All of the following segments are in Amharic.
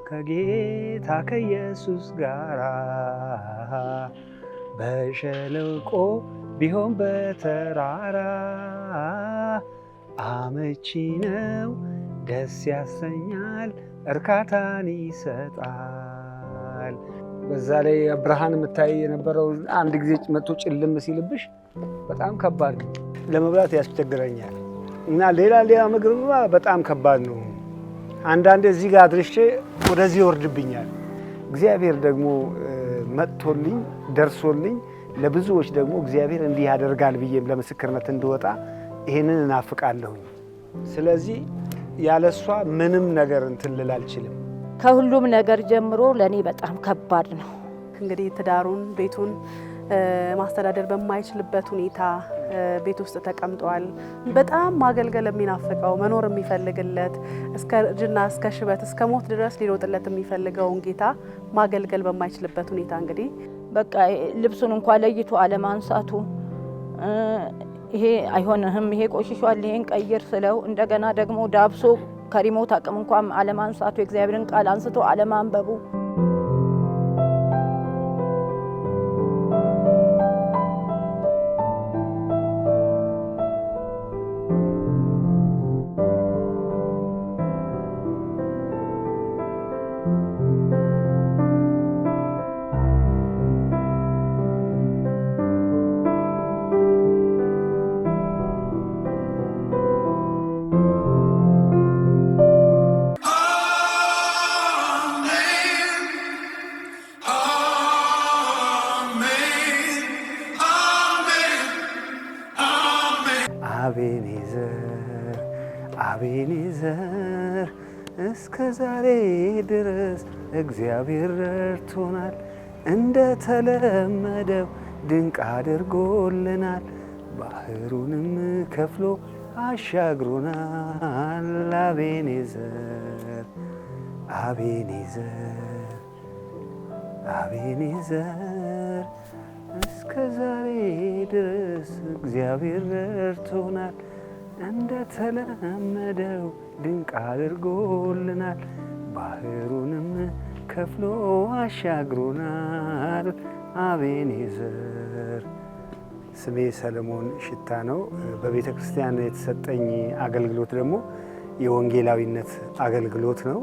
ከጌታ ከኢየሱስ ጋር በሸለቆ ቢሆን በተራራ አመቺ ነው፣ ደስ ያሰኛል፣ እርካታን ይሰጣል። በዛ ላይ ብርሃን የምታይ የነበረው አንድ ጊዜ መጥቶ ጭልም ሲልብሽ በጣም ከባድ ነው። ለመብላት ያስቸግረኛል እና ሌላ ምግብ በጣም ከባድ ነው። አንዳንዴ እዚህ ጋር አድርሼ ወደዚህ ይወርድብኛል። እግዚአብሔር ደግሞ መጥቶልኝ ደርሶልኝ ለብዙዎች ደግሞ እግዚአብሔር እንዲህ ያደርጋል ብዬም ለምስክርነት እንድወጣ ይሄንን እናፍቃለሁኝ። ስለዚህ ያለሷ ምንም ነገር እንትን ልል አልችልም። ከሁሉም ነገር ጀምሮ ለኔ በጣም ከባድ ነው። እንግዲህ ትዳሩን ቤቱን ማስተዳደር በማይችልበት ሁኔታ ቤት ውስጥ ተቀምጧል። በጣም ማገልገል የሚናፍቀው መኖር የሚፈልግለት እስከ እርጅና እስከ ሽበት እስከ ሞት ድረስ ሊሮጥለት የሚፈልገውን ጌታ ማገልገል በማይችልበት ሁኔታ እንግዲህ በቃ ልብሱን እንኳን ለይቶ አለማንሳቱ ይሄ አይሆንህም፣ ይሄ ቆሽሿል፣ ይሄን ቀይር ስለው እንደገና ደግሞ ዳብሶ ከሪሞት አቅም እንኳን አለማንሳቱ የእግዚአብሔርን ቃል አንስቶ አለማንበቡ አቤኔዘር እስከ ዛሬ ድረስ እግዚአብሔር ረድቶናል፣ እንደተለመደው ድንቅ አድርጎልናል፣ ባህሩንም ከፍሎ አሻግሮናል። አቤኔዘር አቤኔዘር አቤኔዘር እስከ ዛሬ ድረስ እግዚአብሔር ረድቶናል፣ እንደተለመደው ድንቅ አድርጎልናል፣ ባህሩንም ከፍሎ አሻግሮናል። አቤኔዘር። ስሜ ሰለሞን ሽታ ነው። በቤተ ክርስቲያን የተሰጠኝ አገልግሎት ደግሞ የወንጌላዊነት አገልግሎት ነው።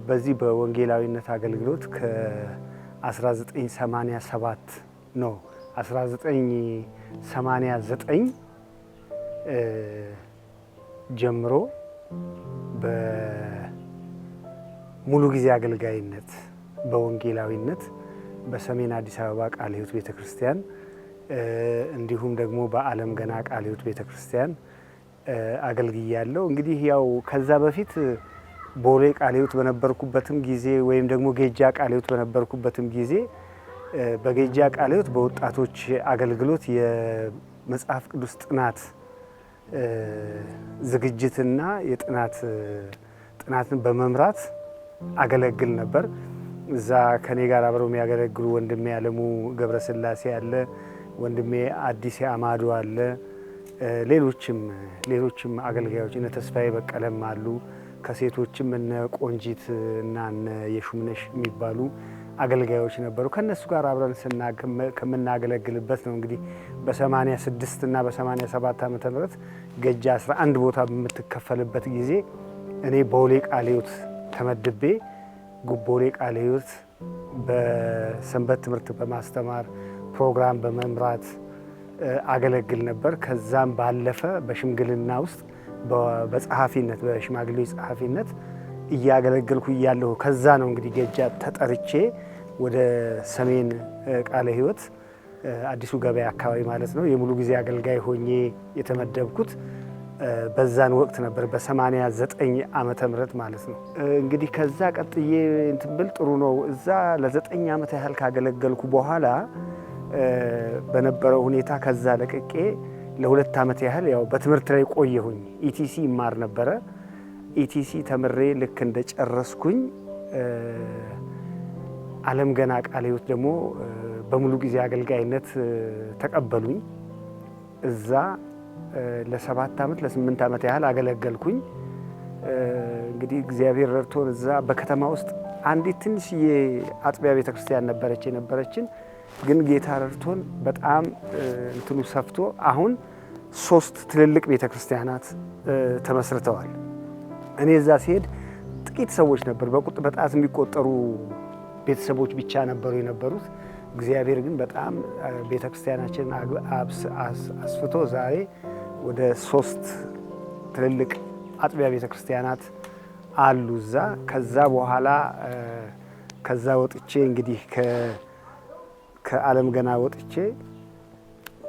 በዚህ በወንጌላዊነት አገልግሎት ከ1987 ነው 1989 ጀምሮ በሙሉ ጊዜ አገልጋይነት በወንጌላዊነት በሰሜን አዲስ አበባ ቃለ ሕይወት ቤተክርስቲያን እንዲሁም ደግሞ በዓለም ገና ቃለ ሕይወት ቤተክርስቲያን አገልግያለሁ። እንግዲህ ያው ከዛ በፊት ቦሌ ቃለ ሕይወት በነበርኩበትም ጊዜ ወይም ደግሞ ጌጃ ቃለ ሕይወት በነበርኩበትም ጊዜ በጌጃ ቃለ ሕይወት በወጣቶች አገልግሎት የመጽሐፍ ቅዱስ ጥናት ዝግጅትና ጥናትን በመምራት አገለግል ነበር። እዛ ከኔ ጋር አብረው የሚያገለግሉ ወንድሜ አለሙ ገብረስላሴ አለ፣ ወንድሜ አዲስ አማዱ አለ፣ ሌሎችም አገልጋዮች እነ ተስፋዬ በቀለም አሉ። ከሴቶችም እነ ቆንጂት እና እነ የሹምነሽ የሚባሉ አገልጋዮች ነበሩ። ከነሱ ጋር አብረን ከምናገለግልበት ነው እንግዲህ በ86 እና በ87 ዓመተ ምህረት ገጃ 11 ቦታ በምትከፈልበት ጊዜ እኔ ቦሌ ቃለ ሕይወት ተመድቤ ቦሌ ቃለ ሕይወት በሰንበት ትምህርት በማስተማር ፕሮግራም በመምራት አገለግል ነበር። ከዛም ባለፈ በሽምግልና ውስጥ በጸሐፊነት በሽማግሌዎች ጸሐፊነት እያገለገልኩ እያለሁ ከዛ ነው እንግዲህ ገጃ ተጠርቼ ወደ ሰሜን ቃለ ሕይወት አዲሱ ገበያ አካባቢ ማለት ነው የሙሉ ጊዜ አገልጋይ ሆኜ የተመደብኩት በዛን ወቅት ነበር በ89 ዓመተ ምህረት ማለት ነው። እንግዲህ ከዛ ቀጥዬ እንትን ብል ጥሩ ነው። እዛ ለ9 ዓመት ያህል ካገለገልኩ በኋላ በነበረው ሁኔታ ከዛ ለቅቄ ለ2 ዓመት ያህል ያው በትምህርት ላይ ቆየሁኝ። ኢቲሲ ይማር ነበረ። ኢቲሲ ተምሬ ልክ እንደጨረስኩኝ ዓለም ገና ቃለ ሕይወት ደግሞ በሙሉ ጊዜ አገልጋይነት ተቀበሉኝ። እዛ ለ7 ዓመት ለ8 ዓመት ያህል አገለገልኩኝ። እንግዲህ እግዚአብሔር ረድቶን እዛ በከተማ ውስጥ አንዲት ትንሽዬ አጥቢያ ቤተክርስቲያን የነበረችን ግን ጌታ ረድቶን በጣም እንትኑ ሰፍቶ አሁን 3 ትልልቅ ቤተክርስቲያናት ተመስርተዋል። እኔ እዛ ሲሄድ ጥቂት ሰዎች ነበር፣ በጣት የሚቆጠሩ ቤተሰቦች ብቻ ነበሩ የነበሩት። እግዚአብሔር ግን በጣም ቤተክርስቲያናችንን አስፍቶ ዛሬ ወደ 3 ትልልቅ አጥቢያ ቤተክርስቲያናት አሉ እዛ። ከዛ በኋላ ከዛ ወጥቼ እንግዲህ ከዓለም ገና ወጥቼ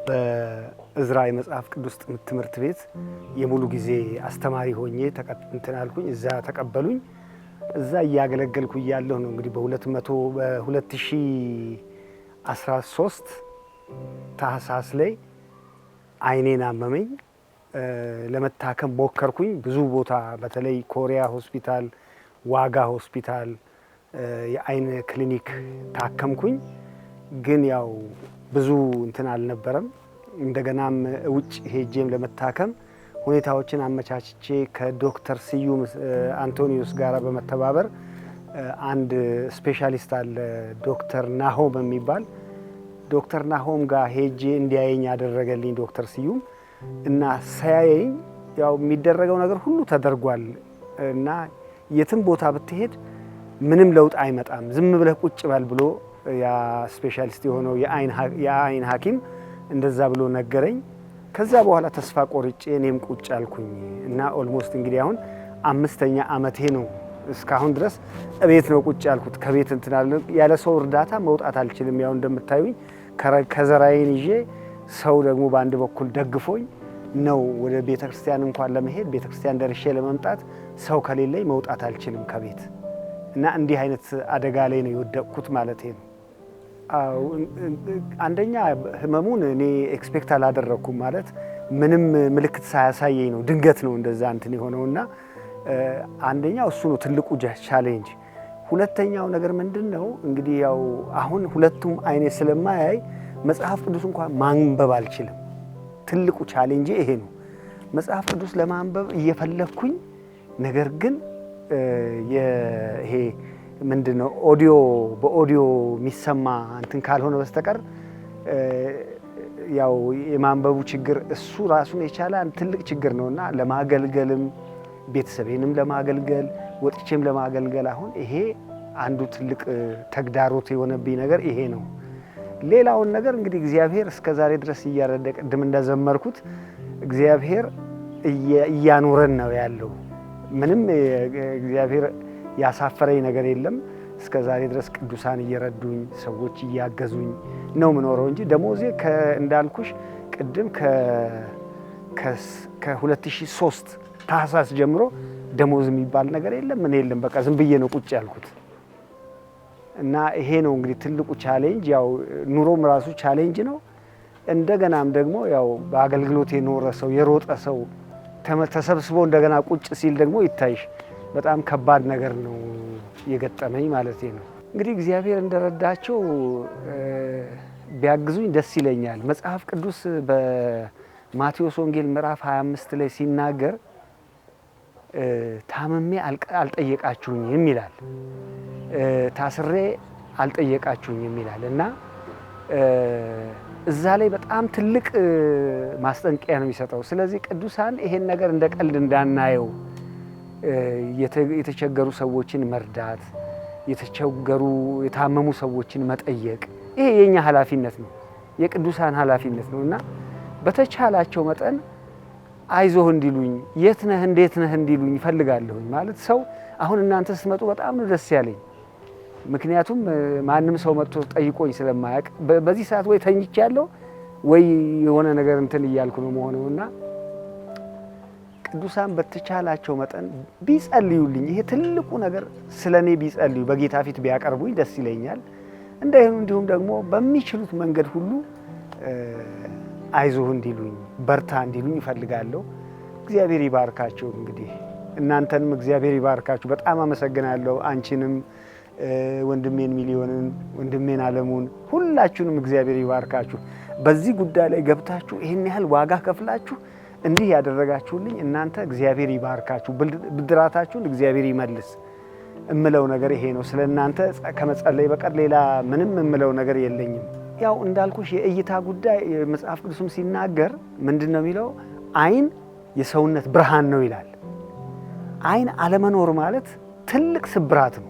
በእዝራ የመጽሐፍ ቅዱስ ትምህርት ቤት የሙሉ ጊዜ አስተማሪ ሆኜ እንትን አልኩኝ። እዛ ተቀበሉኝ። እዛ እያገለገልኩ እያለሁ ነው እንግዲህ በ2013 ታህሳስ ላይ አይኔን አመመኝ። ለመታከም ሞከርኩኝ ብዙ ቦታ፣ በተለይ ኮሪያ ሆስፒታል፣ ዋጋ ሆስፒታል፣ የአይን ክሊኒክ ታከምኩኝ። ግን ያው ብዙ እንትን አልነበረም። እንደገናም ውጭ ሄጄም ለመታከም ሁኔታዎችን አመቻችቼ ከዶክተር ስዩም አንቶኒዮስ ጋር በመተባበር አንድ ስፔሻሊስት አለ ዶክተር ናሆም የሚባል፣ ዶክተር ናሆም ጋር ሄጄ እንዲያየኝ ያደረገልኝ ዶክተር ስዩም እና ሳያየኝ ያው የሚደረገው ነገር ሁሉ ተደርጓል እና የትም ቦታ ብትሄድ ምንም ለውጥ አይመጣም፣ ዝም ብለህ ቁጭ በል ብሎ ያ ስፔሻሊስት የሆነው የአይን ሐኪም እንደዛ ብሎ ነገረኝ። ከዛ በኋላ ተስፋ ቆርጬ እኔም ቁጭ አልኩኝ እና ኦልሞስት እንግዲህ አሁን 5ኛ ዓመቴ ነው። እስካሁን ድረስ እቤት ነው ቁጭ ያልኩት። ከቤት እንትን አለ ያለ ሰው እርዳታ መውጣት አልችልም። ያው እንደምታዩኝ ከዘራዬን ይዤ ሰው ደግሞ በአንድ በኩል ደግፎኝ ነው ወደ ቤተክርስቲያን እንኳን ለመሄድ ቤተክርስቲያን ደርሼ ለመምጣት ሰው ከሌለኝ መውጣት አልችልም ከቤት እና እንዲህ አይነት አደጋ ላይ ነው የወደቅኩት ማለት ነው። አንደኛ ህመሙን እኔ ኤክስፔክት አላደረኩም ማለት ምንም ምልክት ሳያሳየኝ ነው ድንገት ነው እንደዛ እንትን የሆነውና አንደኛው እሱ ነው ትልቁ ቻሌንጅ። ሁለተኛው ነገር ምንድነው እንግዲህ ያው አሁን ሁለቱም አይኔ ስለማያይ መጽሐፍ ቅዱስ እንኳን ማንበብ አልችልም። ትልቁ ቻሌንጅ ይሄ ነው። መጽሐፍ ቅዱስ ለማንበብ እየፈለኩኝ ነገር ግን ይሄ ምንድነው ኦዲዮ በኦዲዮ የሚሰማ እንትን ካልሆነ በስተቀር ያው የማንበቡ ችግር እሱ ራሱን የቻለ ትልቅ ችግር ነውና ለማገልገልም ቤተሰቤንም ለማገልገል ወጥቼም ለማገልገል አሁን ይሄ አንዱ ትልቅ ተግዳሮት የሆነብኝ ነገር ይሄ ነው። ሌላውን ነገር እንግዲህ እግዚአብሔር እስከዛሬ ድረስ እያረደ ቅድም እንደዘመርኩት እግዚአብሔር እያኖረን ነው ያለው። ምንም እግዚአብሔር ያሳፈረኝ ነገር የለም። እስከዛሬ ድረስ ቅዱሳን እየረዱኝ ሰዎች እያገዙኝ ነው ምኖረው እንጂ ደሞዜ እንዳልኩሽ ቅድም ከ2003 ታህሳስ ጀምሮ ደሞዝ የሚባል ነገር የለም ምን የለም። በቃ ዝም ብዬ ነው ቁጭ ያልኩት እና ይሄ ነው እንግዲህ ትልቁ ቻሌንጅ። ያው ኑሮም ራሱ ቻሌንጅ ነው። እንደገናም ደግሞ ያው በአገልግሎት የኖረ ሰው የሮጠ ሰው ተሰብስቦ እንደገና ቁጭ ሲል ደግሞ ይታይሽ በጣም ከባድ ነገር ነው የገጠመኝ ማለት ነው። እንግዲህ እግዚአብሔር እንደረዳቸው ቢያግዙኝ ደስ ይለኛል። መጽሐፍ ቅዱስ በማቴዎስ ወንጌል ምዕራፍ 25 ላይ ሲናገር ታምሜ አልጠየቃችሁኝም ይላል፣ ታስሬ አልጠየቃችሁኝም ይላል እና እዛ ላይ በጣም ትልቅ ማስጠንቀቂያ ነው የሚሰጠው። ስለዚህ ቅዱሳን ይሄን ነገር እንደ ቀልድ እንዳናየው የተቸገሩ ሰዎችን መርዳት፣ የተቸገሩ የታመሙ ሰዎችን መጠየቅ ይሄ የኛ ኃላፊነት ነው፣ የቅዱሳን ኃላፊነት ነው እና በተቻላቸው መጠን አይዞህ እንዲሉኝ የት ነህ እንዴት ነህ እንዲሉኝ እፈልጋለሁኝ። ማለት ሰው አሁን እናንተ ስትመጡ በጣም ነው ደስ ያለኝ። ምክንያቱም ማንም ሰው መጥቶ ጠይቆኝ ስለማያውቅ በዚህ ሰዓት ወይ ተኝቻለሁ ወይ የሆነ ነገር እንትን እያልኩ ነው መሆኑና ቅዱሳን በተቻላቸው መጠን ቢጸልዩልኝ ይሄ ትልቁ ነገር ስለኔ ቢጸልዩ በጌታ ፊት ቢያቀርቡኝ ደስ ይለኛል። እንዲሁም ደግሞ በሚችሉት መንገድ ሁሉ አይዞህ እንዲሉኝ በርታ እንዲሉኝ እፈልጋለሁ። እግዚአብሔር ይባርካቸው። እንግዲህ እናንተንም እግዚአብሔር ይባርካችሁ። በጣም አመሰግናለሁ። አንቺንም ወንድሜን ሚሊዮንን ወንድሜን አለሙን ሁላችሁንም እግዚአብሔር ይባርካችሁ። በዚህ ጉዳይ ላይ ገብታችሁ ይሄን ያህል ዋጋ ከፍላችሁ እንዲህ ያደረጋችሁልኝ እናንተ እግዚአብሔር ይባርካችሁ፣ ብድራታችሁን እግዚአብሔር ይመልስ እምለው ነገር ይሄ ነው። ስለ እናንተ ከመጸለይ በቀር ሌላ ምንም እምለው ነገር የለኝም። ያው እንዳልኩሽ የእይታ ጉዳይ መጽሐፍ ቅዱስም ሲናገር ምንድነው የሚለው? ዓይን የሰውነት ብርሃን ነው ይላል። ዓይን አለመኖር ማለት ትልቅ ስብራት ነው፣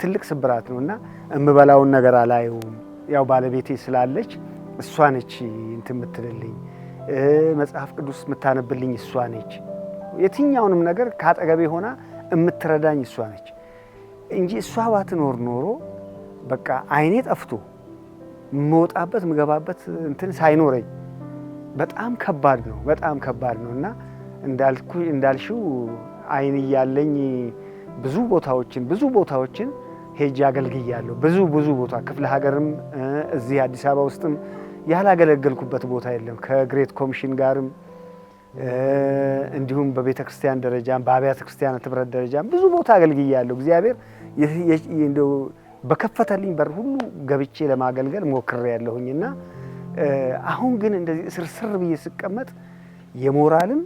ትልቅ ስብራት ነው። እና እምበላውን ነገር አላየውም። ያው ባለቤቴ ስላለች እሷ ነች እንትን የምትልልኝ፣ መጽሐፍ ቅዱስ የምታነብልኝ እሷ ነች። የትኛውንም ነገር ካጠገቤ ሆና የምትረዳኝ እሷ ነች እንጂ እሷ ባትኖር ኖሮ በቃ ዓይኔ ጠፍቶ የምወጣበት የምገባበት እንትን ሳይኖረኝ በጣም ከባድ ነው፣ በጣም ከባድ ነው። እና እንዳልሽው ዓይን እያለኝ ብዙ ቦታዎችን ሄጄ አገልግያለሁ። ብዙ ቦታ ክፍለ ሀገርም እዚህ አዲስ አበባ ውስጥም ያላገለገልኩበት ቦታ የለም። ከግሬት ኮሚሽን ጋርም እንዲሁም በቤተ ክርስቲያን ደረጃም በአብያተ ክርስቲያናት ህብረት ደረጃም ብዙ ቦታ አገልግያለሁ። እግዚአብሔር እንደው በከፈተልኝ በር ሁሉ ገብቼ ለማገልገል ሞክሬያለሁኝና አሁን ግን እንደዚህ ስርስር ብዬ ስቀመጥ የሞራልም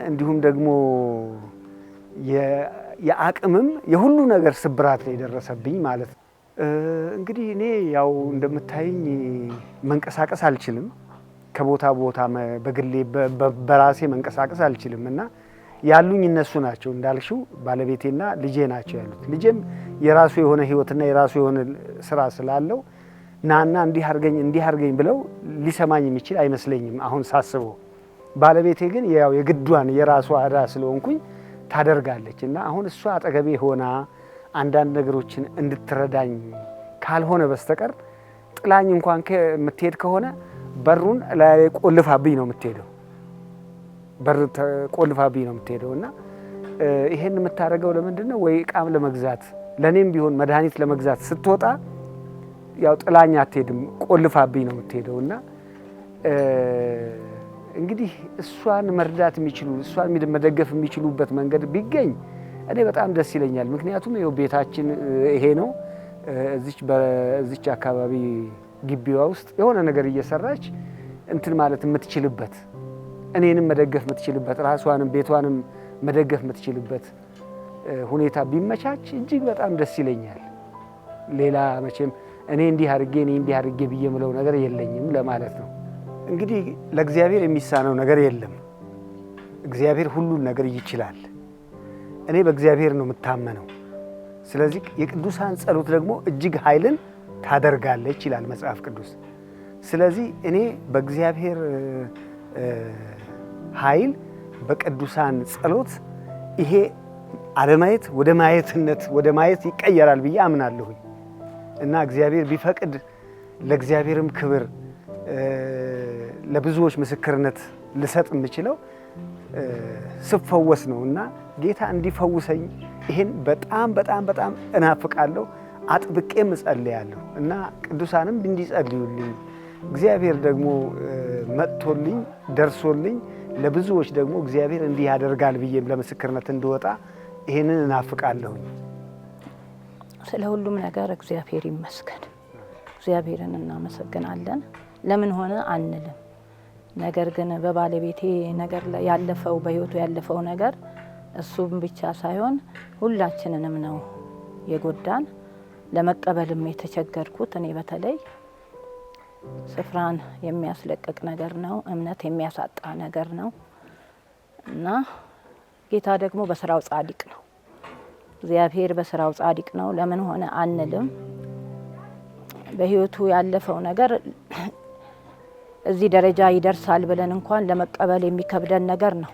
እንዲሁም ደግሞ የአቅምም የሁሉ ነገር ስብራት ላይ ደረሰብኝ ማለት ነው። እንግዲህ እኔ ያው እንደምታይኝ መንቀሳቀስ አልችልም። ከቦታ ቦታ በግሌ በራሴ መንቀሳቀስ አልችልም እና ያሉኝ እነሱ ናቸው እንዳልሽው ባለቤቴና ልጄ ናቸው ያሉት። ልጄም የራሱ የሆነ ህይወትና የራሱ የሆነ ስራ ስላለው ናና እንዲህ አርገኝ ብለው ሊሰማኝ የሚችል አይመስለኝም አሁን ሳስበው። ባለቤቴ ግን ያው የግዷን የራሷ አዳ ስለሆንኩኝ ታደርጋለች እና አሁን እሷ አጠገቤ ሆና አንዳንድ ነገሮችን እንድትረዳኝ ካልሆነ በስተቀር ጥላኝ እንኳን የምትሄድ ከሆነ በሩን ላይ ቆልፋብኝ ነው የምትሄደው። በር ቆልፋብኝ ነው የምትሄደው እና ይሄን የምታደርገው ለምንድን ነው? ወይ ዕቃም ለመግዛት ለኔም ቢሆን መድኃኒት ለመግዛት ስትወጣ ያው ጥላኝ አትሄድም፣ ቆልፋብኝ ነው የምትሄደው እና እንግዲህ እሷን መርዳት የሚችሉ እሷን መደገፍ የሚችሉበት መንገድ ቢገኝ እኔ በጣም ደስ ይለኛል። ምክንያቱም ይኸው ቤታችን ይሄ ነው። እዚች አካባቢ ግቢዋ ውስጥ የሆነ ነገር እየሰራች እንትን ማለት የምትችልበት እኔንም መደገፍ የምትችልበት ራሷንም ቤቷንም መደገፍ የምትችልበት ሁኔታ ቢመቻች እጅግ በጣም ደስ ይለኛል። ሌላ መቼም እኔ እንዲህ አድርጌ ብዬ የምለው ነገር የለኝም ለማለት ነው። እንግዲህ ለእግዚአብሔር የሚሳነው ነገር የለም። እግዚአብሔር ሁሉን ነገር ይችላል። እኔ በእግዚአብሔር ነው የምታመነው። ስለዚህ የቅዱሳን ጸሎት ደግሞ እጅግ ኃይልን ታደርጋለች ይላል መጽሐፍ ቅዱስ። ስለዚህ እኔ በእግዚአብሔር ኃይል በቅዱሳን ጸሎት ይሄ አለማየት ወደ ማየት ይቀየራል ብዬ አምናለሁኝ እና እግዚአብሔር ቢፈቅድ ለእግዚአብሔርም ክብር ለብዙዎች ምስክርነት ልሰጥ የምችለው ስፈወስ ነው እና ጌታ እንዲፈውሰኝ ይሄን በጣም እናፍቃለሁ። አጥብቄም እጸልያለሁ እና ቅዱሳንም እንዲጸልዩልኝ እግዚአብሔር ደግሞ መጥቶልኝ ደርሶልኝ ለብዙዎች ደግሞ እግዚአብሔር እንዲህ ያደርጋል ብዬ ለምስክርነት እንድወጣ ይሄንን እናፍቃለሁ። ስለ ሁሉም ነገር እግዚአብሔር ይመስገን። እግዚአብሔርን እናመሰግናለን። ለምን ሆነ አንልም። ነገር ግን በባለቤቴ ነገር ላይ ያለፈው በህይወቱ ያለፈው ነገር እሱም ብቻ ሳይሆን ሁላችንንም ነው የጎዳን። ለመቀበልም የተቸገርኩት እኔ በተለይ ስፍራን የሚያስለቅቅ ነገር ነው፣ እምነት የሚያሳጣ ነገር ነው እና ጌታ ደግሞ በስራው ጻድቅ ነው። እግዚአብሔር በስራው ጻድቅ ነው። ለምን ሆነ አንልም። በህይወቱ ያለፈው ነገር እዚህ ደረጃ ይደርሳል ብለን እንኳን ለመቀበል የሚከብደን ነገር ነው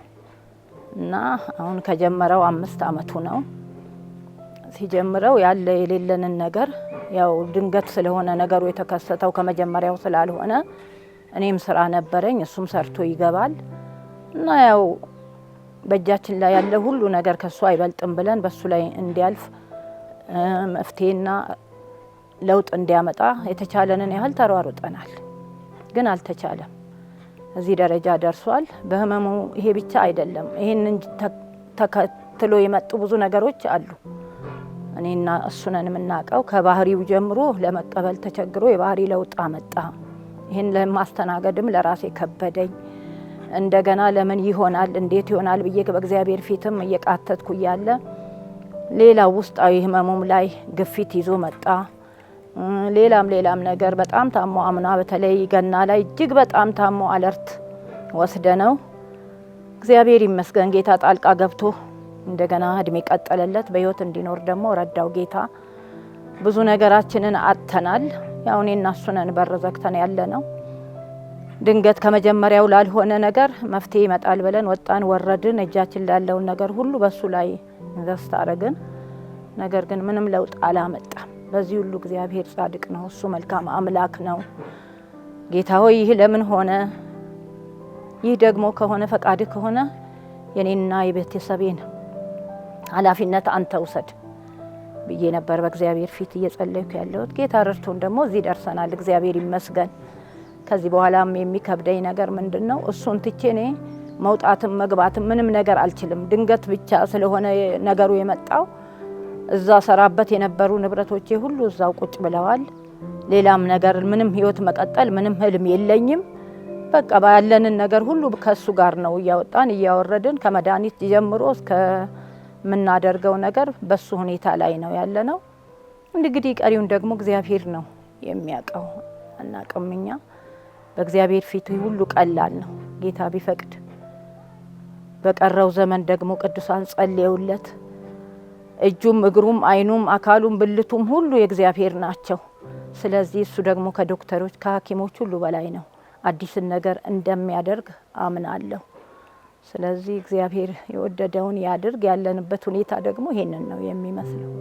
እና አሁን ከጀመረው 5 አመቱ ነው። ሲጀምረው ያለ የሌለንን ነገር ያው ድንገት ስለሆነ ነገሩ የተከሰተው ከመጀመሪያው ስላልሆነ እኔም ስራ ነበረኝ፣ እሱም ሰርቶ ይገባል እና ያው በእጃችን ላይ ያለ ሁሉ ነገር ከሱ አይበልጥም ብለን በሱ ላይ እንዲያልፍ መፍትሄና ለውጥ እንዲያመጣ የተቻለንን ያህል ተሯሩጠናል። ግን አልተቻለም። እዚህ ደረጃ ደርሷል። በህመሙ ይሄ ብቻ አይደለም፣ ይሄንን ተከትሎ የመጡ ብዙ ነገሮች አሉ። እኔና እሱ ነን የምናውቀው። ከባህሪው ጀምሮ ለመቀበል ተቸግሮ የባህሪ ለውጥ አመጣ። ይሄን ለማስተናገድም ለራሴ ከበደኝ። እንደገና ለምን ይሆናል እንዴት ይሆናል ብዬ በእግዚአብሔር ፊትም እየቃተትኩ ያለ ሌላ ውስጣዊ ህመሙም ላይ ግፊት ይዞ መጣ። ሌላም ነገር በጣም ታሞ አምና በተለይ ገና ላይ እጅግ በጣም ታሞ አለርት ወስደነው እግዚአብሔር ይመስገን ጌታ ጣልቃ ገብቶ እንደገና እድሜ ቀጠለለት በህይወት እንዲኖር ደግሞ ረዳው ጌታ። ብዙ ነገራችንን አጥተናል። ያው እኔና እሱ ነን በር ዘግተን ያለነው። ድንገት ከመጀመሪያው ላልሆነ ነገር መፍትሄ ይመጣል ብለን ወጣን ወረድን። እጃችን ላለው ነገር ሁሉ በሱ ላይ ኢንቨስት አረግን። ነገር ግን ምንም ለውጥ አላመጣም። በዚህ ሁሉ እግዚአብሔር ጻድቅ ነው፣ እሱ መልካም አምላክ ነው። ጌታ ሆይ ይህ ለምን ሆነ? ይህ ደግሞ ከሆነ ፈቃድ ከሆነ የኔና የቤተሰቤን ኃላፊነት አንተ ውሰድ ብዬ ነበር በእግዚአብሔር ፊት እየጸለይኩ ያለሁት። ጌታ ረድቶን ደግሞ እዚህ ደርሰናል፣ እግዚአብሔር ይመስገን። ከዚህ በኋላም የሚከብደኝ ነገር ምንድነው? እሱን ትቼ እኔ መውጣትም መግባትም ምንም ነገር አልችልም። ድንገት ብቻ ስለሆነ ነገሩ የመጣው እዛ ሰራበት የነበሩ ንብረቶቼ ሁሉ እዛው ቁጭ ብለዋል። ሌላም ነገር ምንም ህይወት መቀጠል ምንም ህልም የለኝም። በቃ ባለንን ነገር ሁሉ ከሱ ጋር ነው እያወጣን እያወረድን ከመድኃኒት ጀምሮ እስከ ምናደርገው ነገር በሱ ሁኔታ ላይ ነው ያለነው። እንግዲህ ቀሪውን ደግሞ እግዚአብሔር ነው የሚያውቀው፣ አናውቅምኛ። በእግዚአብሔር ፊት ሁሉ ቀላል ነው። ጌታ ቢፈቅድ በቀረው ዘመን ደግሞ ቅዱሳን ጸልየውለት እጁም እግሩም አይኑም አካሉም ብልቱም ሁሉ የእግዚአብሔር ናቸው። ስለዚህ እሱ ደግሞ ከዶክተሮች ከሐኪሞች ሁሉ በላይ ነው። አዲስን ነገር እንደሚያደርግ አምናለሁ። ስለዚህ እግዚአብሔር የወደደውን ያድርግ። ያለንበት ሁኔታ ደግሞ ይሄንን ነው የሚመስለው።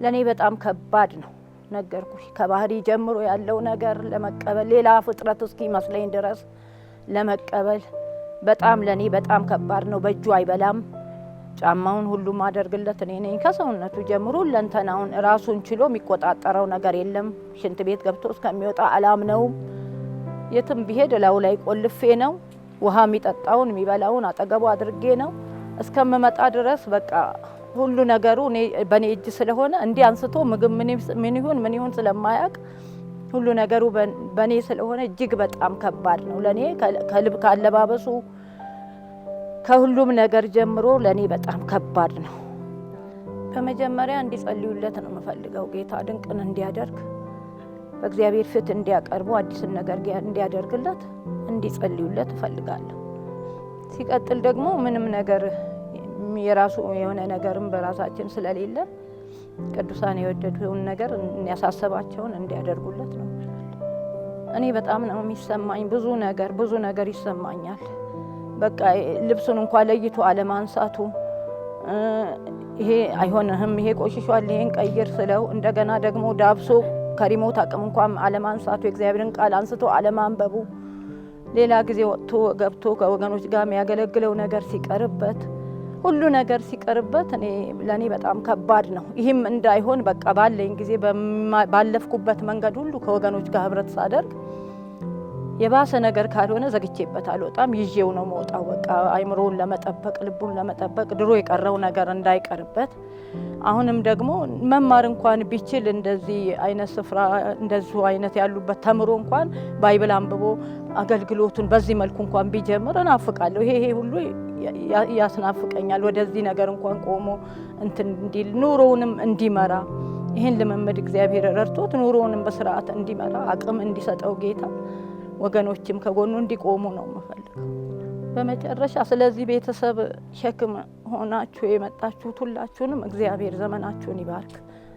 ለኔ በጣም ከባድ ነው ነገርኩሽ። ከባህሪ ጀምሮ ያለው ነገር ለመቀበል ሌላ ፍጥረት እስኪ መስለኝ ድረስ ለመቀበል በጣም ለኔ በጣም ከባድ ነው። በእጁ አይበላም። ጫማውን ሁሉ ማደርግለት እኔ ነኝ። ከሰውነቱ ጀምሮ ለንተናውን ራሱን ችሎ የሚቆጣጠረው ነገር የለም። ሽንት ቤት ገብቶ እስከሚወጣ አላምነውም። የትም ቢሄድ ላው ላይ ቆልፌ ነው። ውሃ የሚጠጣውን የሚበላውን አጠገቡ አድርጌ ነው እስከምመጣ ድረስ። በቃ ሁሉ ነገሩ በኔ እጅ ስለሆነ እንዲህ አንስቶ ምግብ ምን ይሁን ስለማያውቅ ሁሉ ነገሩ በኔ ስለሆነ እጅግ በጣም ከባድ ነው ለኔ። ከልብ ካለባበሱ ከሁሉም ነገር ጀምሮ ለኔ በጣም ከባድ ነው። በመጀመሪያ እንዲጸልዩለት ነው የምፈልገው። ጌታ ድንቅን እንዲያደርግ በእግዚአብሔር ፊት እንዲያቀርቡ አዲስን ነገር እንዲያደርግለት እንዲጸልዩለት እፈልጋለሁ። ሲቀጥል ደግሞ ምንም ነገር የራሱ የሆነ ነገርም በራሳችን ስለሌለ ቅዱሳን የወደዱን ነገር ያሳሰባቸውን እንዲያደርጉለት ነው። እኔ በጣም ነው የሚሰማኝ። ብዙ ነገር ይሰማኛል። በቃ ልብሱን እንኳን ለይቶ አለማንሳቱ ይሄ አይሆንህም፣ ይሄ ቆሽሿል፣ ይሄን ቀይር ስለው እንደገና ደግሞ ዳብሶ ከሪሞት አቅም እንኳን አለማንሳቱ፣ የእግዚአብሔርን ቃል አንስቶ አለማንበቡ፣ ሌላ ጊዜ ወጥቶ ገብቶ ከወገኖች ጋር የሚያገለግለው ነገር ሲቀርበት ሁሉ ነገር ሲቀርበት ለኔ በጣም ከባድ ነው። ይህም እንዳይሆን በቃ ባለኝ ጊዜ ባለፍኩበት መንገድ ሁሉ ከወገኖች ጋር ህብረት ሳደርግ የባሰ ነገር ካልሆነ ዘግቼበት አልወጣም፣ ይዤው ነው መውጣው። በቃ አይምሮውን ለመጠበቅ ልቡን ለመጠበቅ ድሮ የቀረው ነገር እንዳይቀርበት። አሁንም ደግሞ መማር እንኳን ቢችል እንደዚህ አይነት ስፍራ እንደዚሁ አይነት ያሉበት ተምሮ እንኳን ባይብል አንብቦ አገልግሎቱን በዚህ መልኩ እንኳን ቢጀምር እናፍቃለሁ። ይሄ ሁሉ ያስናፍቀኛል። ወደዚህ ነገር እንኳን ቆሞ እንዲል ኑሮውንም እንዲመራ ይሄን ልምምድ እግዚአብሔር ረድቶት ኑሮውንም በስርዓት እንዲመራ አቅም እንዲሰጠው ጌታ ወገኖችም ከጎኑ እንዲቆሙ ነው የምፈልገው። በመጨረሻ ስለዚህ ቤተሰብ ሸክም ሆናችሁ የመጣችሁት ሁላችሁንም እግዚአብሔር ዘመናችሁን ይባርክ።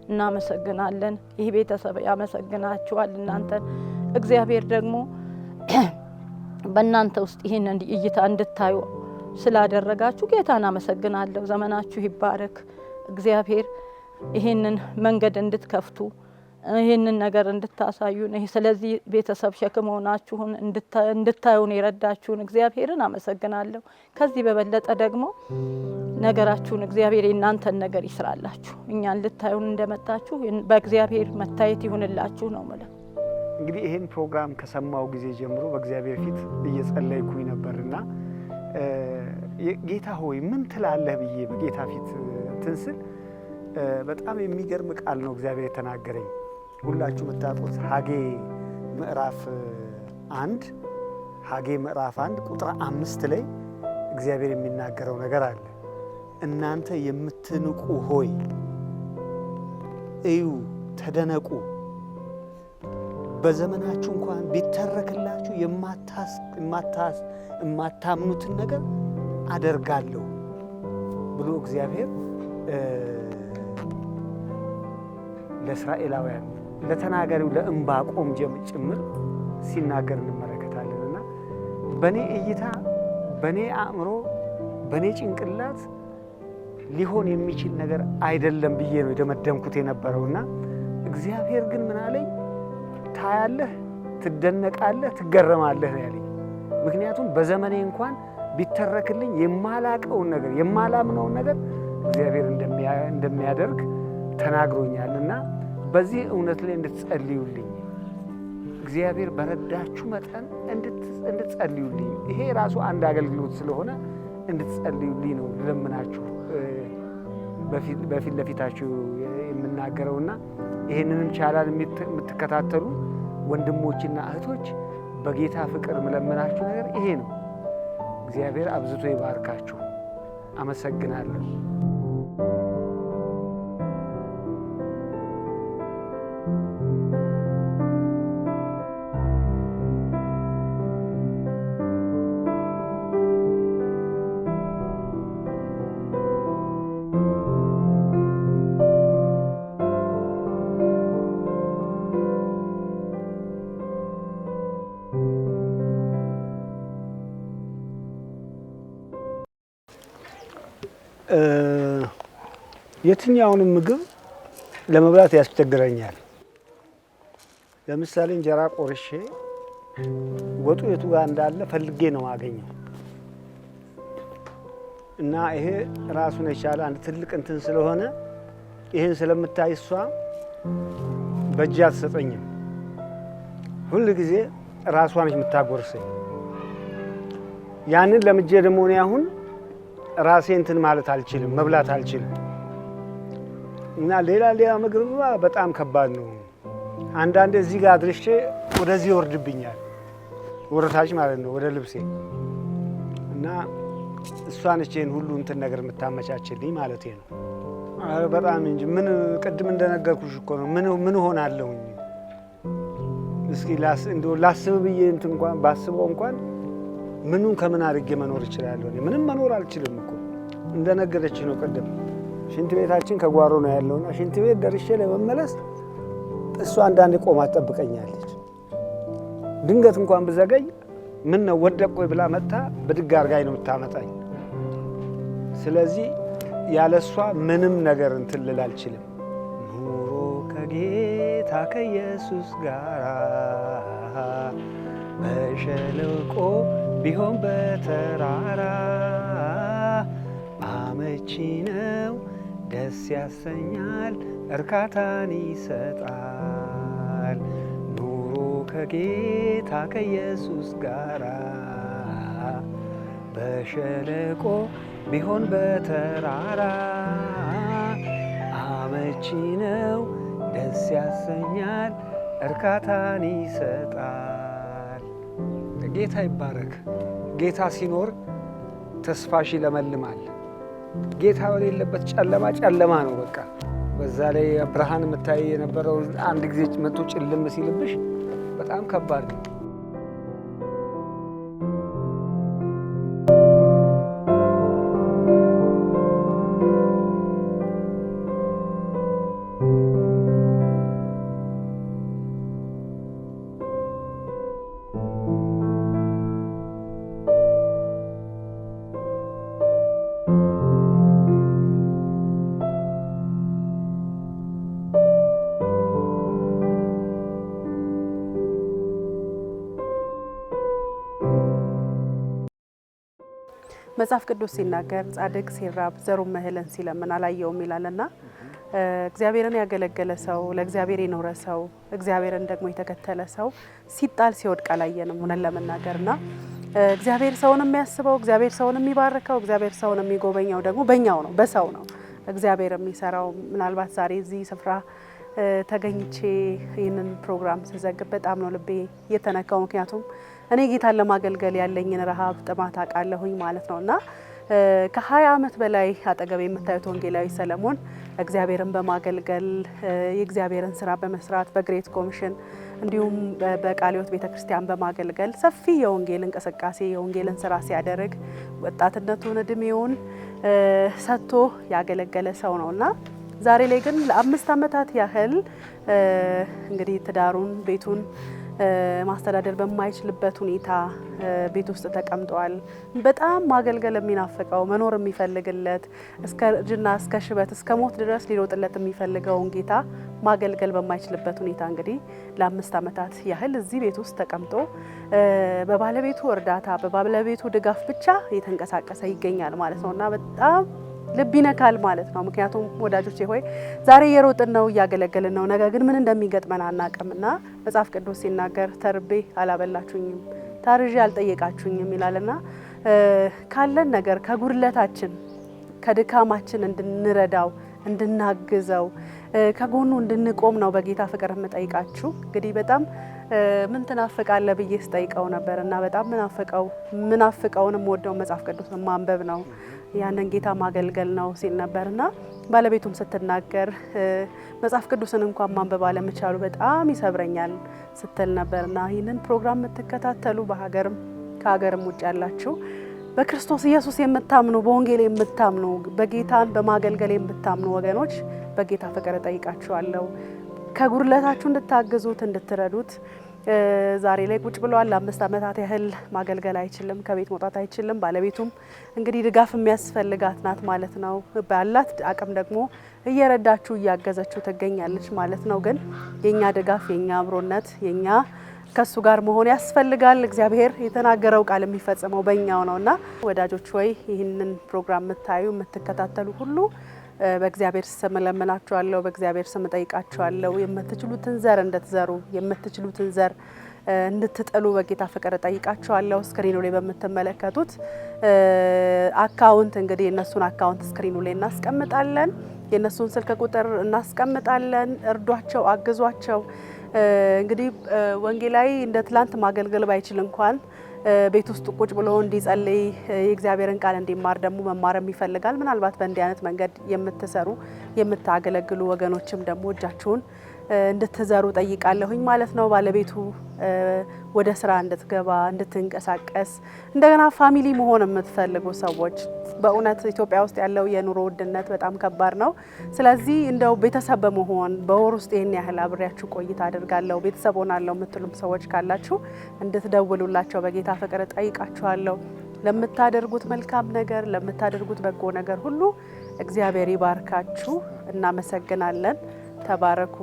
እናመሰግናለን። ይህ ቤተሰብ ያመሰግናችኋል። እናንተን እግዚአብሔር ደግሞ በእናንተ ውስጥ ይህንን እይታ እንድታዩ ስላደረጋችሁ ጌታን አመሰግናለሁ። ዘመናችሁ ይባረክ። እግዚአብሔር ይህንን መንገድ እንድትከፍቱ ይህንን ነገር እንድታሳዩ ስለዚህ ቤተሰብ ሸክም ሆናችሁን እንድታዩን የረዳችሁን እግዚአብሔርን አመሰግናለሁ። ከዚህ በበለጠ ደግሞ ነገራችሁን እግዚአብሔር የእናንተን ነገር ይስራላችሁ። እኛን ልታዩን እንደመጣችሁ በእግዚአብሔር መታየት ይሁንላችሁ ነው ማለት። እንግዲህ ይህን ፕሮግራም ከሰማው ጊዜ ጀምሮ በእግዚአብሔር ፊት እየጸለይኩኝ ነበርና ጌታ ሆይ ምን ትላለህ ብዬ በጌታ ፊት ትንስል በጣም የሚገርም ቃል ነው እግዚአብሔር የተናገረኝ። ሁላችሁ የምታውቁት ሐጌ ምዕራፍ 1 ሐጌ ምዕራፍ 1 ቁጥር 5 ላይ እግዚአብሔር የሚናገረው ነገር አለ። እናንተ የምትንቁ ሆይ እዩ፣ ተደነቁ፣ በዘመናችሁ እንኳን ቢተረክላችሁ የማታምኑትን ነገር አደርጋለሁ ብሎ እግዚአብሔር ለእስራኤላውያን ለተናጋሪው ለዕንባቆም ጭምር ሲናገር እንመለከታለንና በእኔ እይታ፣ በእኔ አእምሮ፣ በእኔ ጭንቅላት ሊሆን የሚችል ነገር አይደለም ብዬ ነው የደመደምኩት የነበረውና እግዚአብሔር ግን ምን አለኝ? ታያለህ፣ ትደነቃለህ፣ ትገረማለህ ነው ያለኝ። ምክንያቱም በዘመኔ እንኳን ቢተረክልኝ የማላቀውን ነገር የማላምነውን ነገር እግዚአብሔር እንደሚያደርግ ተናግሮኛልና በዚህ እውነት ላይ እንድትጸልዩልኝ እግዚአብሔር በረዳችሁ መጠን እንድትጸልዩልኝ፣ ይሄ ራሱ አንድ አገልግሎት ስለሆነ እንድትጸልዩልኝ ነው ለምናችሁ በፊት ለፊታችሁ የምናገረውና ይሄንንም ቻናል የምትከታተሉ ወንድሞችና እህቶች በጌታ ፍቅር የምለምናችሁ ነገር ይሄ ነው። እግዚአብሔር አብዝቶ ይባርካችሁ። አመሰግናለሁ። የትኛውንም ምግብ ለመብላት ያስቸግረኛል። ለምሳሌ እንጀራ ቆርሼ ወጡ የቱ ጋር እንዳለ ፈልጌ ነው ማገኘው እና ይሄ ራሱን የቻለ አንድ ትልቅ እንትን ስለሆነ ይሄን ስለምታይ እሷ በእጅ አትሰጠኝም። ሁል ጊዜ ራሷ ነች የምታጎርሰኝ። ያንን ለምጄ ደግሞ እኔ አሁን ራሴ እንትን ማለት አልችልም፣ መብላት አልችልም እና ሌላ ምግብ በጣም ከባድ ነው። አንዳንዴ እዚህ ጋር አድርሼ ወደዚህ ይወርድብኛል፣ ወረታች ማለት ነው ወደ ልብሴ እና እሷ ነች ይሄን ሁሉ እንትን ነገር የምታመቻችልኝ ማለት ነው። አረ በጣም እንጂ ምን ቅድም እንደነገርኩሽ እኮ ነው። ምን ሆናለሁኝ? እስኪ ላስብ ብዬ እንትን እንኳን ባስበው እንኳን ምኑን ከምን አድርጌ መኖር እችላለሁ? ምንም መኖር አልችልም እኮ እንደነገረች ነው ቅድም። ሽንት ቤታችን ከጓሮ ነው ያለውና ሽንት ቤት ደርሼ ለመመለስ እሷ አንዳንዴ ቆማ ትጠብቀኛለች። ድንገት እንኳን ብዘገይ ምን ነው ወደቅኩ ብላ መጣ በድግ አርጋኝ ነው የምታመጣኝ። ስለዚህ ያለሷ ምንም ነገር እንትን ልል አልችልም። ኑሮ ከጌታ ከኢየሱስ ጋር በሸለቆ ቢሆን በተራራ አመቺ ነው፣ ደስ ያሰኛል፣ እርካታን ይሰጣል። ኑሮ ከጌታ ከኢየሱስ ጋር በሸለቆ ቢሆን በተራራ አመቺ ነው፣ ደስ ያሰኛል፣ እርካታን ይሰጣል። ጌታ ይባረክ። ጌታ ሲኖር ተስፋሽ ይለመልማል። ጌታ የሌለበት ጨለማ ጨለማ ነው በቃ። በዛ ላይ ብርሃን የምታይ የነበረው አንድ ጊዜ መጥቶ ጭልም ሲልብሽ በጣም ከባድ ነው። መጽሐፍ ቅዱስ ሲናገር ጻድቅ ሲራብ ዘሩም እህልን ሲለምን አላየውም ይላልና እግዚአብሔርን ያገለገለ ሰው፣ ለእግዚአብሔር የኖረ ሰው፣ እግዚአብሔርን ደግሞ የተከተለ ሰው ሲጣል ሲወድቅ አላየንም። ሆነን ለመናገርና እግዚአብሔር ሰውን የሚያስበው፣ እግዚአብሔር ሰውን የሚባርከው፣ እግዚአብሔር ሰውን የሚጎበኘው ደግሞ በእኛው ነው፣ በሰው ነው እግዚአብሔር የሚሰራው። ምናልባት ዛሬ እዚህ ስፍራ ተገኝቼ ይህንን ፕሮግራም ስዘግብ በጣም ነው ልቤ የተነካው። ምክንያቱም እኔ ጌታን ለማገልገል ያለኝን ረሃብ ጥማት አውቃለሁኝ ማለት ነውና ከ20 ዓመት በላይ አጠገብ የምታዩት ወንጌላዊ ሰለሞን እግዚአብሔርን በማገልገል የእግዚአብሔርን ስራ በመስራት በግሬት ኮሚሽን እንዲሁም በቃለ ሕይወት ቤተክርስቲያን በማገልገል ሰፊ የወንጌል እንቅስቃሴ የወንጌልን ስራ ሲያደርግ ወጣትነቱን እድሜውን ሰጥቶ ያገለገለ ሰው ነውና ዛሬ ላይ ግን ለ5 ዓመታት ያህል እንግዲህ ትዳሩን ቤቱን ማስተዳደር በማይችልበት ሁኔታ ቤት ውስጥ ተቀምጧል። በጣም ማገልገል የሚናፍቀው መኖር የሚፈልግለት እስከ እርጅና እስከ ሽበት እስከ ሞት ድረስ ሊሮጥለት የሚፈልገውን ጌታ ማገልገል በማይችልበት ሁኔታ እንግዲህ ለ5 ዓመታት ያህል እዚህ ቤት ውስጥ ተቀምጦ በባለቤቱ እርዳታ በባለቤቱ ድጋፍ ብቻ እየተንቀሳቀሰ ይገኛል ማለት ነውና በጣም ልብ ይነካል ማለት ነው። ምክንያቱም ወዳጆቼ ሆይ ዛሬ የሮጥን ነው ያገለገልን ነው፣ ነገ ግን ምን እንደሚገጥመን አናቅምና መጽሐፍ ቅዱስ ሲናገር ተርቤ አላበላችሁኝም ታርዤ አልጠየቃችሁኝም ይላልና ካለን ነገር ከጉድለታችን ከድካማችን እንድንረዳው እንድናግዘው ከጎኑ እንድንቆም ነው በጌታ ፍቅር የምጠይቃችሁ። እንግዲህ በጣም ምን ትናፍቃለህ ብዬ ስጠይቀው ነበርና በጣም ምናፍቀውንም ወደው መጽሐፍ ቅዱስ ማንበብ ነው ያንን ጌታ ማገልገል ነው ሲል ነበርና ባለቤቱም ስትናገር መጽሐፍ ቅዱስን እንኳን ማንበብ አለመቻሉ በጣም ይሰብረኛል ስትል ነበርና ይህንን ፕሮግራም የምትከታተሉ በሀገርም ከሀገርም ውጭ ያላችሁ በክርስቶስ ኢየሱስ የምታምኑ በወንጌል የምታምኑ በጌታን በማገልገል የምታምኑ ወገኖች በጌታ ፍቅር እጠይቃችኋለሁ ከጉድለታችሁ እንድታግዙት እንድትረዱት። ዛሬ ላይ ቁጭ ብሏል። ለ5 ዓመታት ያህል ማገልገል አይችልም፣ ከቤት መውጣት አይችልም። ባለቤቱም እንግዲህ ድጋፍ የሚያስፈልጋት ናት ማለት ነው። ባላት አቅም ደግሞ እየረዳችሁ እያገዘችሁ ትገኛለች ማለት ነው። ግን የኛ ድጋፍ የኛ አብሮነት የኛ ከሱ ጋር መሆን ያስፈልጋል። እግዚአብሔር የተናገረው ቃል የሚፈጸመው በእኛው ነውና ወዳጆች ሆይ ይህንን ፕሮግራም የምታዩ የምትከታተሉ ሁሉ በእግዚአብሔር ስም ለምናችኋለሁ፣ በእግዚአብሔር ስም ጠይቃችኋለሁ። የምትችሉትን ዘር እንድትዘሩ የምትችሉትን ዘር እንድትጥሉ በጌታ ፍቅር ጠይቃችኋለሁ። ስክሪኑ ላይ በምትመለከቱት አካውንት እንግዲህ የነሱን አካውንት ስክሪኑ ላይ እናስቀምጣለን፣ የነሱን ስልክ ቁጥር እናስቀምጣለን። እርዷቸው፣ አግዟቸው። እንግዲህ ወንጌላዊ እንደ ትላንት ማገልገል ባይችል እንኳን ቤት ውስጥ ቁጭ ብሎ እንዲጸልይ የእግዚአብሔርን ቃል እንዲማር ደግሞ መማርም ይፈልጋል። ምናልባት በእንዲህ አይነት መንገድ የምትሰሩ የምታገለግሉ ወገኖችም ደግሞ እጃችሁን እንድትዘሩ ጠይቃለሁኝ ማለት ነው። ባለቤቱ ወደ ስራ እንድትገባ እንድትንቀሳቀስ እንደገና ፋሚሊ መሆን የምትፈልጉ ሰዎች በእውነት ኢትዮጵያ ውስጥ ያለው የኑሮ ውድነት በጣም ከባድ ነው። ስለዚህ እንደው ቤተሰብ በመሆን በወር ውስጥ ይህን ያህል አብሬያችሁ ቆይታ አድርጋለሁ ቤተሰብ ሆናለሁ የምትሉም ሰዎች ካላችሁ እንድትደውሉላቸው በጌታ ፍቅር ጠይቃችኋለሁ። ለምታደርጉት መልካም ነገር ለምታደርጉት በጎ ነገር ሁሉ እግዚአብሔር ይባርካችሁ። እናመሰግናለን። ተባረኩ።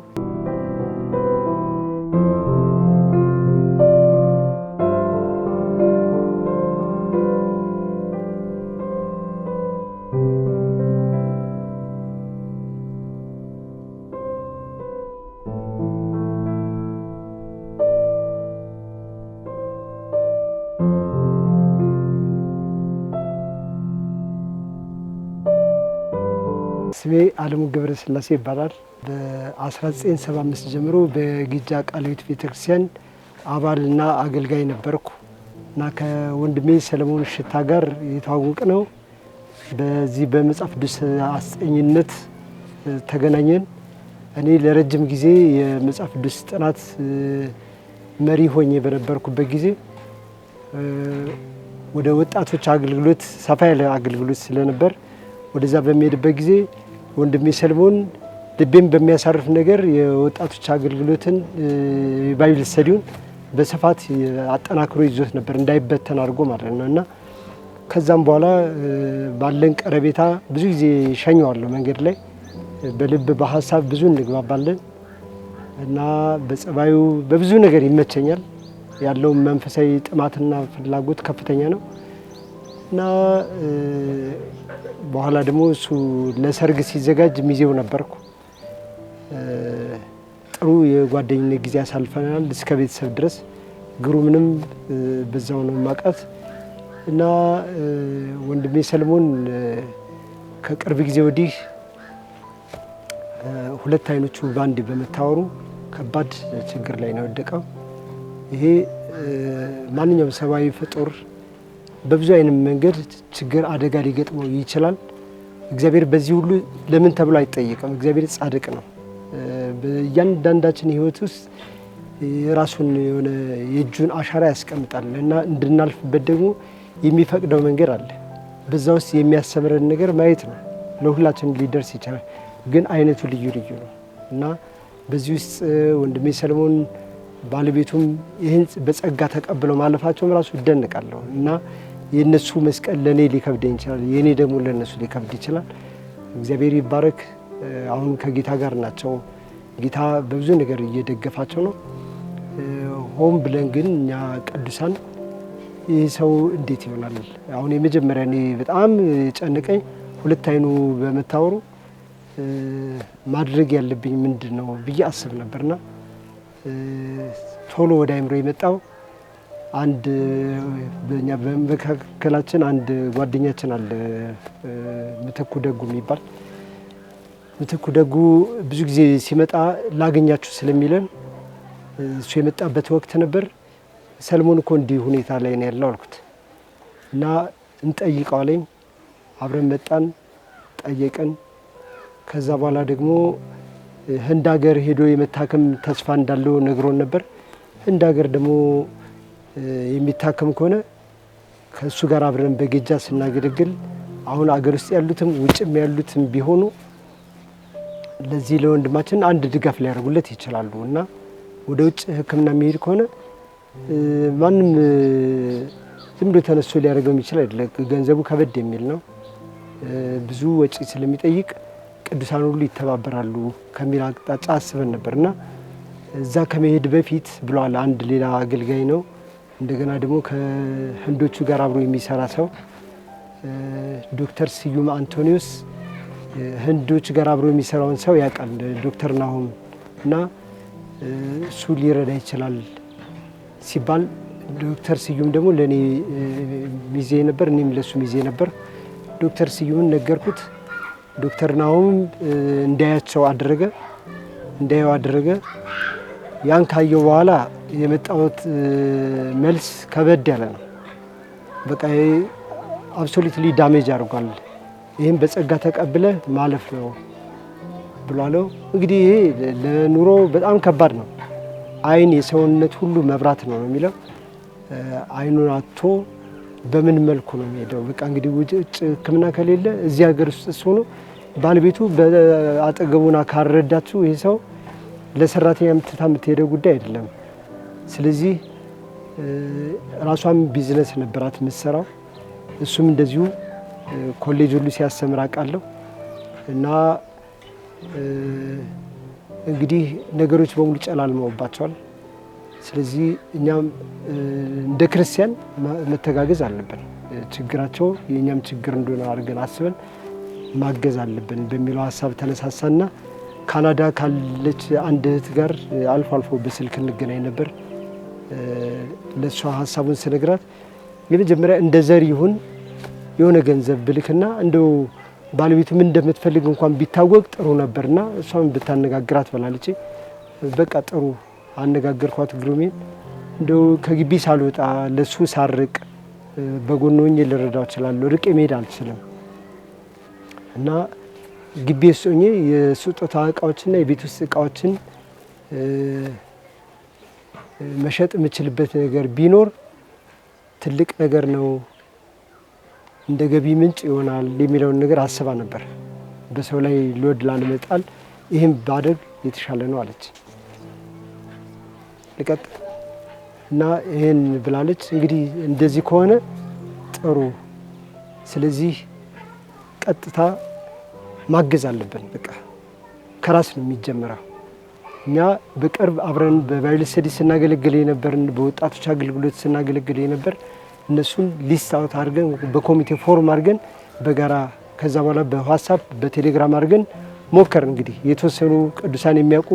ስሜ አለሙ ገብረ ስላሴ ይባላል። በ1975 ጀምሮ በጊጃ ቃለ ሕይወት ቤተክርስቲያን አባልና አገልጋይ ነበርኩ እና ከወንድሜ ሰለሞን ሽታ ጋር የተዋወቅ ነው። በዚህ በመጽሐፍ ቅዱስ አስጠኝነት ተገናኘን። እኔ ለረጅም ጊዜ የመጽሐፍ ቅዱስ ጥናት መሪ ሆኜ በነበርኩበት ጊዜ ወደ ወጣቶች አገልግሎት ሰፋ ያለ አገልግሎት ስለነበር ወደዛ በሚሄድበት ጊዜ ወንድሜ ሰለሞን ልቤን በሚያሳርፍ ነገር የወጣቶች አገልግሎትን ባይብል ስተዲውን በስፋት አጠናክሮ ይዞት ነበር እንዳይበተን አድርጎ ማለት ነውና ከዛም በኋላ ባለን ቀረቤታ ብዙ ጊዜ ሸኘዋለሁ። መንገድ ላይ በልብ በሐሳብ ብዙ እንግባባለን እና በጸባዩ በብዙ ነገር ይመቸኛል። ያለው መንፈሳዊ ጥማትና ፍላጎት ከፍተኛ ነው እና በኋላ ደግሞ እሱ ለሰርግ ሲዘጋጅ ሚዜው ነበርኩ። ጥሩ የጓደኝነት ጊዜ አሳልፈናል እስከ ቤተሰብ ድረስ። ግሩምንም በዛው ነው ማቃት እና ወንድሜ ሰለሞን ከቅርብ ጊዜ ወዲህ ሁለት አይኖቹ ባንድ በመታወሩ ከባድ ችግር ላይ ነው የወደቀው። ይሄ ማንኛውም ሰብአዊ ፍጡር በብዙ አይነት መንገድ ችግር አደጋ ሊገጥመው ይችላል። እግዚአብሔር በዚህ ሁሉ ለምን ተብሎ አይጠየቅም። እግዚአብሔር ጻድቅ ነው። በእያንዳንዳችን ህይወት ውስጥ የራሱን የሆነ የእጁን አሻራ ያስቀምጣል እና እንድናልፍበት ደግሞ የሚፈቅደው መንገድ አለ። በዛ ውስጥ የሚያሰምረን ነገር ማየት ነው። ለሁላችንም ሊደርስ ይችላል፣ ግን አይነቱ ልዩ ልዩ ነው እና በዚህ ውስጥ ወንድሜ ሰለሞን ባለቤቱም ይህን በጸጋ ተቀብለው ማለፋቸውም ራሱ ይደነቃለሁ እና የነሱ መስቀል ለኔ ሊከብደኝ ይችላል፣ የኔ ደግሞ ለነሱ ሊከብድ ይችላል። እግዚአብሔር ይባረክ። አሁን ከጌታ ጋር ናቸው። ጌታ በብዙ ነገር እየደገፋቸው ነው። ሆም ብለን ግን እኛ ቅዱሳን ይህ ሰው እንዴት ይሆናል? አሁን የመጀመሪያ እኔ በጣም ጨንቀኝ ሁለት አይኑ በመታወሩ ማድረግ ያለብኝ ምንድን ነው ብዬ አስብ ነበርና ቶሎ ወደ አይምሮ የመጣው አንድ በእኛ በመካከላችን አንድ ጓደኛችን አለ፣ ምትኩ ደጉ የሚባል። ምትኩ ደጉ ብዙ ጊዜ ሲመጣ ላገኛችሁ ስለሚለን እሱ የመጣበት ወቅት ነበር። ሰለሞን እኮ እንዲህ ሁኔታ ላይ ነው ያለው አልኩት እና እንጠይቀው አለኝ። አብረን መጣን፣ ጠየቅን። ከዛ በኋላ ደግሞ ህንድ ሀገር ሄዶ የመታከም ተስፋ እንዳለው ነግሮን ነበር። ህንድ ሀገር ደግሞ የሚታከም ከሆነ ከእሱ ጋር አብረን በጌጃ ስናገለግል አሁን አገር ውስጥ ያሉትም ውጭም ያሉትም ቢሆኑ ለዚህ ለወንድማችን አንድ ድጋፍ ሊያደርጉለት ይችላሉ እና ወደ ውጭ ሕክምና የሚሄድ ከሆነ ማንም ዝም ብሎ ተነስቶ ሊያደርገው የሚችል አይደለም። ገንዘቡ ከበድ የሚል ነው፣ ብዙ ወጪ ስለሚጠይቅ ቅዱሳን ሁሉ ይተባበራሉ ከሚል አቅጣጫ አስበን ነበርና እዛ ከመሄድ በፊት ብሏል። አንድ ሌላ አገልጋይ ነው፣ እንደገና ደግሞ ከህንዶቹ ጋር አብሮ የሚሰራ ሰው ዶክተር ስዩም አንቶኒዮስ ህንዶች ጋር አብሮ የሚሰራውን ሰው ያውቃል፣ ዶክተር ናሆም እና እሱ ሊረዳ ይችላል ሲባል ዶክተር ስዩም ደግሞ ለኔ ሚዜ ነበር፣ እኔም ለሱ ሚዜ ነበር። ዶክተር ስዩምን ነገርኩት። ዶክተር ናሆም እንዳያቸው አደረገ። ያን ካየው በኋላ የመጣሁት መልስ ከበድ ያለ ነው። በቃ አብሶሉትሊ ዳሜጅ አድርጓል። ይህም በጸጋ ተቀብለ ማለፍ ነው ብሏለው። እንግዲህ ይሄ ለኑሮ በጣም ከባድ ነው። አይን የሰውነት ሁሉ መብራት ነው የሚለው። አይኑን አጥቶ በምን መልኩ ነው የሚሄደው? በቃ እንግዲህ ውጭ ሕክምና ከሌለ እዚህ ሀገር ውስጥ ሆኖ ባለቤቱ በአጠገቡና ካረዳችሁ ይሄ ሰው ለሰራተኛ የምትሄደው ጉዳይ አይደለም። ስለዚህ ራሷም ቢዝነስ ነበራት የምትሰራው፣ እሱም እንደዚሁ ኮሌጅ ሁሉ ሲያስተምር አውቃለሁ እና እንግዲህ ነገሮች በሙሉ ጨላልመውባቸዋል። ስለዚህ እኛም እንደ ክርስቲያን መተጋገዝ አለብን። ችግራቸው የእኛም ችግር እንደሆነ አድርገን አስበን ማገዝ አለብን በሚለው ሀሳብ ተነሳሳና ካናዳ ካለች አንድ እህት ጋር አልፎ አልፎ በስልክ እንገናኝ ነበር። ለእሷ ሀሳቡን ስነግራት የመጀመሪያ እንደ ዘር ይሁን የሆነ ገንዘብ ብልክና እንደው ባለቤቱ ምን እንደምትፈልግ እንኳን ቢታወቅ ጥሩ ነበርና እሷን ብታነጋግራት በላለች። በቃ ጥሩ አነጋገርኳት ግሩሜን። እንደው ከግቢ ሳልወጣ ለሱ ሳርቅ በጎን ሆኜ ልረዳው እችላለሁ፣ ርቄ መሄድ አልችልም እና ግቢ ውስጥ ሆኜ የስጦታ እቃዎችና የቤት ውስጥ እቃዎችን መሸጥ የምችልበት ነገር ቢኖር ትልቅ ነገር ነው፣ እንደ ገቢ ምንጭ ይሆናል የሚለውን ነገር አስባ ነበር። በሰው ላይ ሎድ ላለመጣል ይህም ባደርግ የተሻለ ነው አለች። ልቀጥል እና ይህን ብላለች። እንግዲህ እንደዚህ ከሆነ ጥሩ፣ ስለዚህ ቀጥታ ማገዝ አለብን። በቃ ከራስ ነው የሚጀምረው። እኛ በቅርብ አብረን በባይብል ስተዲ ስናገለግል የነበርን፣ በወጣቶች አገልግሎት ስናገለግል የነበር እነሱን ሊስት አውት አድርገን በኮሚቴ ፎርም አድርገን በጋራ ከዛ በኋላ በዋትስአፕ በቴሌግራም አድርገን ሞከር። እንግዲህ የተወሰኑ ቅዱሳን የሚያውቁ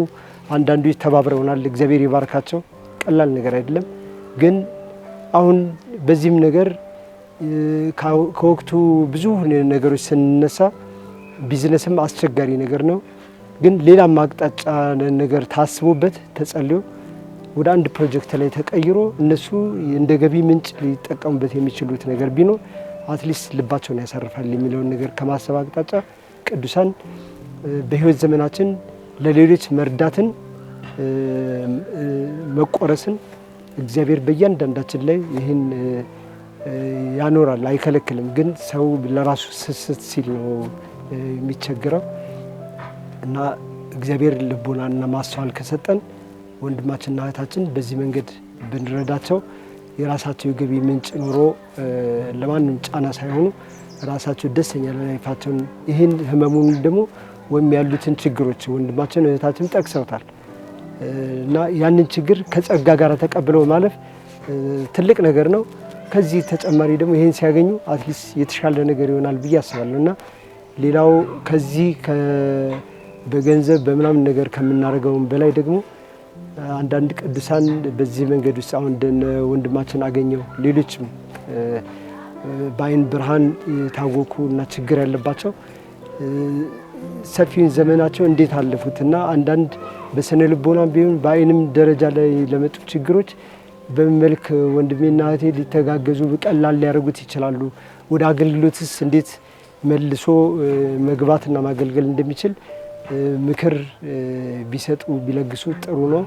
አንዳንዶች ተባብረውናል። እግዚአብሔር ይባርካቸው። ቀላል ነገር አይደለም። ግን አሁን በዚህም ነገር ከወቅቱ ብዙ ነገሮች ስንነሳ ቢዝነስም አስቸጋሪ ነገር ነው። ግን ሌላም አቅጣጫ ነገር ታስቦበት ተጸልዮ ወደ አንድ ፕሮጀክት ላይ ተቀይሮ እነሱ እንደ ገቢ ምንጭ ሊጠቀሙበት የሚችሉት ነገር ቢኖር አትሊስት ልባቸውን ያሳርፋል የሚለውን ነገር ከማሰብ አቅጣጫ ቅዱሳን በህይወት ዘመናችን ለሌሎች መርዳትን መቆረስን እግዚአብሔር በእያንዳንዳችን ላይ ይህን ያኖራል፣ አይከለክልም። ግን ሰው ለራሱ ስስት ሲል ነው የሚቸግረው እና እግዚአብሔር ልቦናና ማስተዋል ከሰጠን ወንድማችንና እህታችን በዚህ መንገድ ብንረዳቸው የራሳቸው የገቢ ምንጭ ኖሮ ለማንም ጫና ሳይሆኑ ራሳቸው ደስተኛ ላይፋቸውን ይህን ህመሙን ደግሞ ወይም ያሉትን ችግሮች ወንድማችን እህታችን ጠቅሰውታል እና ያንን ችግር ከጸጋ ጋር ተቀብለው ማለፍ ትልቅ ነገር ነው። ከዚህ ተጨማሪ ደግሞ ይህን ሲያገኙ አትሊስት የተሻለ ነገር ይሆናል ብዬ አስባለሁ እና ሌላው ከዚህ በገንዘብ በምናምን ነገር ከምናደርገውም በላይ ደግሞ አንዳንድ ቅዱሳን በዚህ መንገድ ውስጥ አሁን እንደነ ወንድማችን አገኘው ሌሎችም በአይን ብርሃን የታወቁ እና ችግር ያለባቸው ሰፊውን ዘመናቸው እንዴት አለፉትና አንዳንድ በስነ ልቦናም ቢሆን በአይንም ደረጃ ላይ ለመጡ ችግሮች በመልክ ወንድሜና እህቴ ሊተጋገዙ በቀላል ሊያደርጉት ይችላሉ። ወደ አገልግሎትስ እንዴት መልሶ መግባትና ማገልገል እንደሚችል ምክር ቢሰጡ ቢለግሱ ጥሩ ነው።